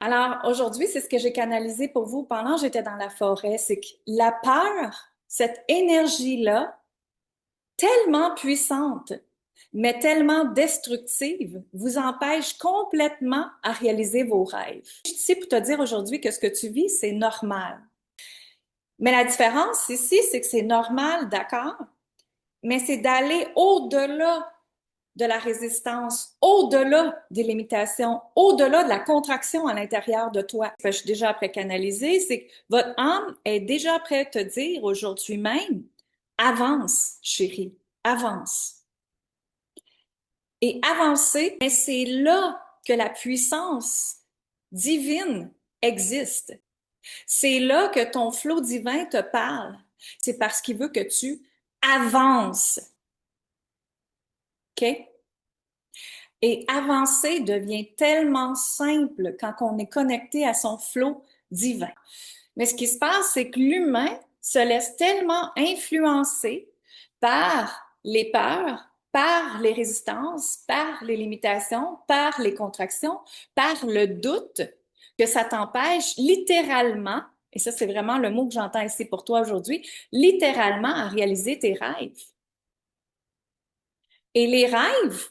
Alors, aujourd'hui, c'est ce que j'ai canalisé pour vous pendant que j'étais dans la forêt, c'est que la peur, cette énergie-là, tellement puissante, mais tellement destructive, vous empêche complètement à réaliser vos rêves. Je suis ici pour te dire aujourd'hui que ce que tu vis, c'est normal. Mais la différence ici, c'est que c'est normal, d'accord, mais c'est d'aller au-delà de la résistance, au-delà des limitations, au-delà de la contraction à l'intérieur de toi. Je suis déjà après canaliser, c'est que votre âme est déjà prête à te dire aujourd'hui même, avance, chérie, avance. Et avancer, mais c'est là que la puissance divine existe. C'est là que ton flot divin te parle. C'est parce qu'il veut que tu avances. OK? Et avancer devient tellement simple quand on est connecté à son flot divin. Mais ce qui se passe, c'est que l'humain se laisse tellement influencer par les peurs, par les résistances, par les limitations, par les contractions, par le doute, que ça t'empêche littéralement, et ça c'est vraiment le mot que j'entends ici pour toi aujourd'hui, littéralement à réaliser tes rêves. Et les rêves,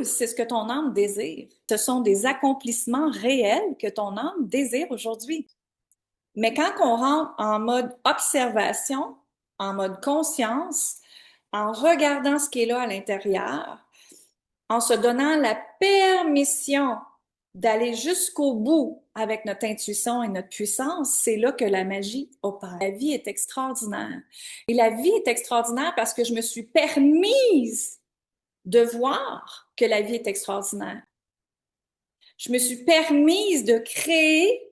c'est ce que ton âme désire. Ce sont des accomplissements réels que ton âme désire aujourd'hui. Mais quand on rentre en mode observation, en mode conscience, en regardant ce qui est là à l'intérieur, en se donnant la permission d'aller jusqu'au bout avec notre intuition et notre puissance, c'est là que la magie opère. La vie est extraordinaire. Et la vie est extraordinaire parce que je me suis permise de voir que la vie est extraordinaire. Je me suis permise de créer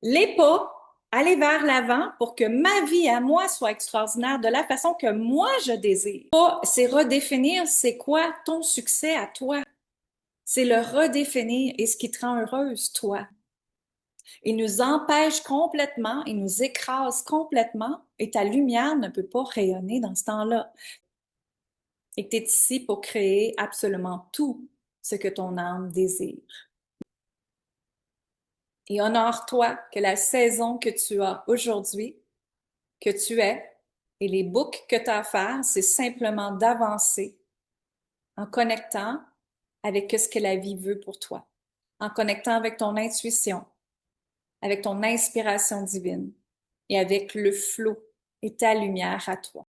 les pas, aller vers l'avant pour que ma vie à moi soit extraordinaire de la façon que moi je désire. C'est redéfinir c'est quoi ton succès à toi. C'est le redéfinir et ce qui te rend heureuse, toi. Il nous empêche complètement, il nous écrase complètement et ta lumière ne peut pas rayonner dans ce temps-là. Et tu es ici pour créer absolument tout ce que ton âme désire. Et honore-toi que la saison que tu as aujourd'hui, que tu es, et les books que tu as à faire, c'est simplement d'avancer en connectant avec ce que la vie veut pour toi, en connectant avec ton intuition, avec ton inspiration divine et avec le flot et ta lumière à toi.